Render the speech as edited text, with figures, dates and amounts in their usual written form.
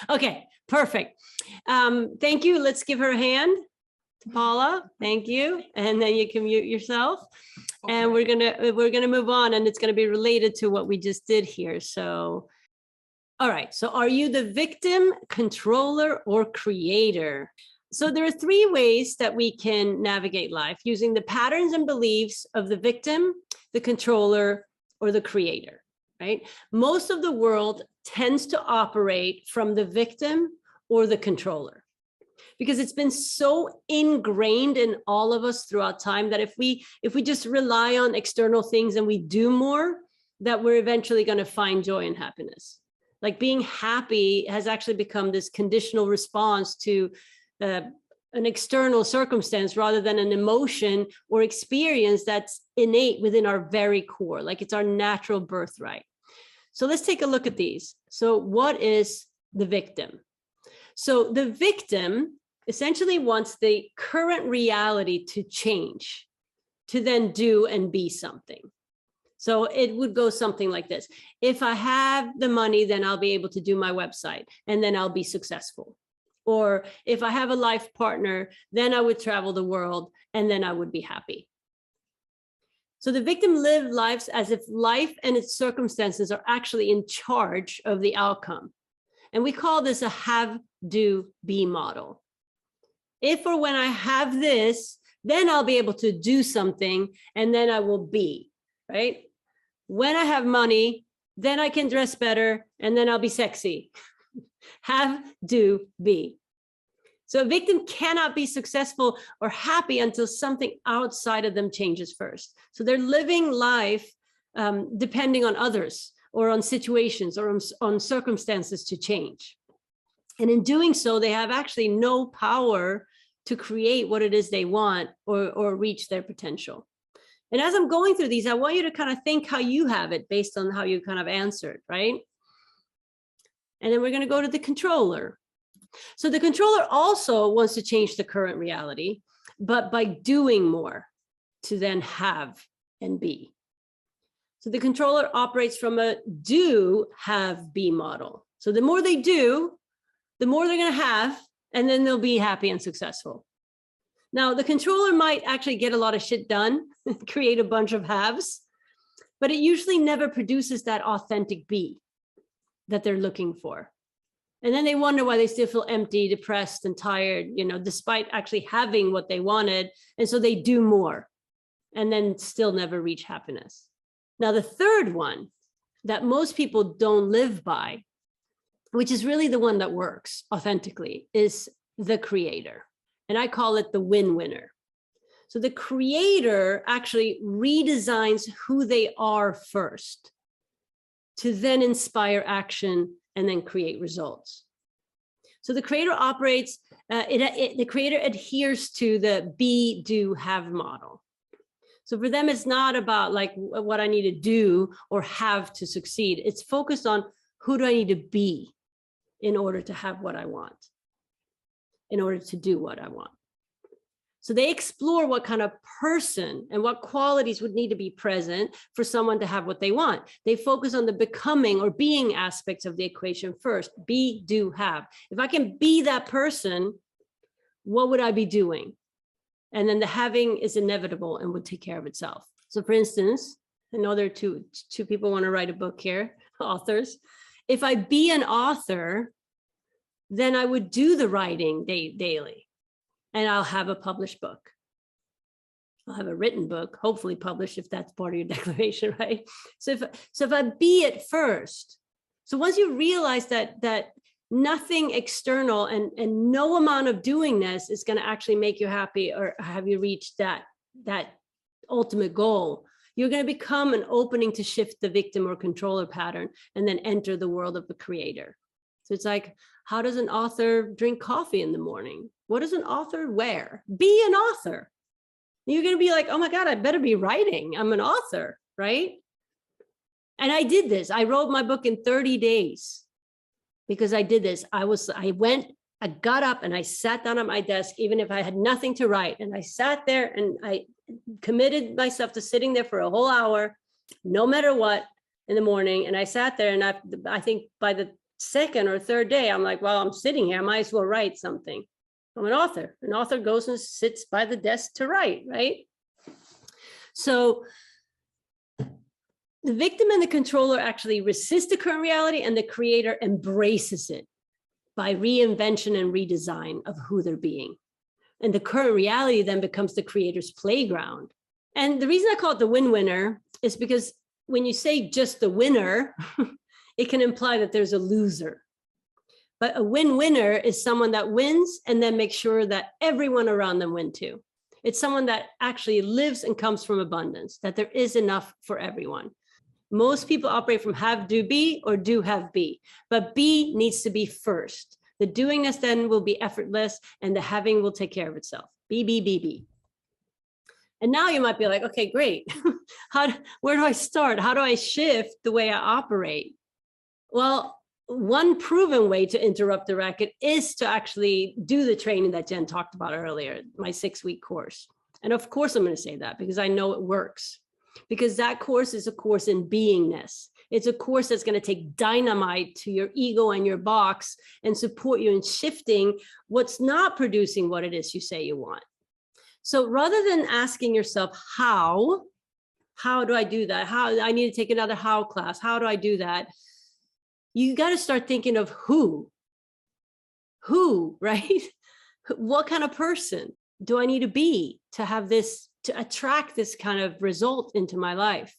Okay, perfect. Thank you. Let's give her a hand to Paula. Thank you. And then you can mute yourself. And we're gonna move on, and it's gonna be related to what we just did here. So, all right. So are you the victim, controller, or creator? So there are three ways that we can navigate life using the patterns and beliefs of the victim, the controller, or the creator, right? Most of the world tends to operate from the victim or the controller, because it's been so ingrained in all of us throughout time that if we just rely on external things and we do more, that we're eventually going to find joy and happiness. Like being happy has actually become this conditional response to an external circumstance rather than an emotion or experience that's innate within our very core, like it's our natural birthright. So let's take a look at these. So what is the victim? So the victim essentially wants the current reality to change, to then do and be something. So it would go something like this. If I have the money, then I'll be able to do my website and then I'll be successful. Or if I have a life partner, then I would travel the world and then I would be happy. So the victim lived lives as if life and its circumstances are actually in charge of the outcome. And we call this a have, do, be model. If or when I have this, then I'll be able to do something and then I will be, right? When I have money, then I can dress better and then I'll be sexy. Have, do, be. So a victim cannot be successful or happy until something outside of them changes first. So they're living life depending on others or on situations or on circumstances to change. And in doing so, they have actually no power to create what it is they want or reach their potential. And as I'm going through these, I want you to kind of think how you have it based on how you kind of answered, right? And then we're going to go to the controller. So the controller also wants to change the current reality, but by doing more to then have and be. So the controller operates from a do, have, be model. So the more they do, the more they're going to have, and then they'll be happy and successful. Now, the controller might actually get a lot of shit done, create a bunch of haves, but it usually never produces that authentic be that they're looking for. And then they wonder why they still feel empty, depressed, and tired, despite actually having what they wanted. And so they do more and then still never reach happiness. Now, the third one that most people don't live by, which is really the one that works authentically, is the creator. And I call it the win-winner. So the creator actually redesigns who they are first to then inspire action and then create results. So the creator operates, the creator adheres to the be, do, have model. So for them, it's not about like what I need to do or have to succeed. It's focused on who do I need to be in order to have what I want, in order to do what I want. So they explore what kind of person and what qualities would need to be present for someone to have what they want. They focus on the becoming or being aspects of the equation first. Be, do, have. If I can be that person, what would I be doing? And then the having is inevitable and would take care of itself. So for instance, I know there are two people want to write a book here, authors. If I be an author, then I would do the writing daily. And I'll have a published book. I'll have a written book, hopefully published if that's part of your declaration, right? So if I be it first, so once you realize that nothing external and no amount of doing this is going to actually make you happy or have you reached that ultimate goal, you're going to become an opening to shift the victim or controller pattern and then enter the world of the creator. So it's like, how does an author drink coffee in the morning? What does an author wear? Be an author. You're going to be like, oh my God, I better be writing. I'm an author, right? And I did this. I wrote my book in 30 days because I did this. I got up and I sat down at my desk, even if I had nothing to write. And I sat there and I committed myself to sitting there for a whole hour, no matter what, in the morning. And I sat there and I think by the second or third day, I'm like, well, I'm sitting here, I might as well write something. I'm an author. An author goes and sits by the desk to write, right? So the victim and the controller actually resist the current reality, and the creator embraces it by reinvention and redesign of who they're being. And the current reality then becomes the creator's playground. And the reason I call it the win-winner is because when you say just the winner, it can imply that there's a loser. But a win-winner is someone that wins and then makes sure that everyone around them win too. It's someone that actually lives and comes from abundance, that there is enough for everyone. Most people operate from have, do, be, or do, have, be. But be needs to be first. The doingness then will be effortless, and the having will take care of itself. Be, be, be, be. And now you might be like, okay, great. Where do I start? How do I shift the way I operate? Well, one proven way to interrupt the racket is to actually do the training that Jen talked about earlier, my 6-week course. And of course, I'm going to say that because I know it works. Because that course is a course in beingness. It's a course that's going to take dynamite to your ego and your box and support you in shifting what's not producing what it is you say you want. So rather than asking yourself, how do I do that? How I need to take another how class. How do I do that? You got to start thinking of who, right? What kind of person do I need to be to have this, to attract this kind of result into my life?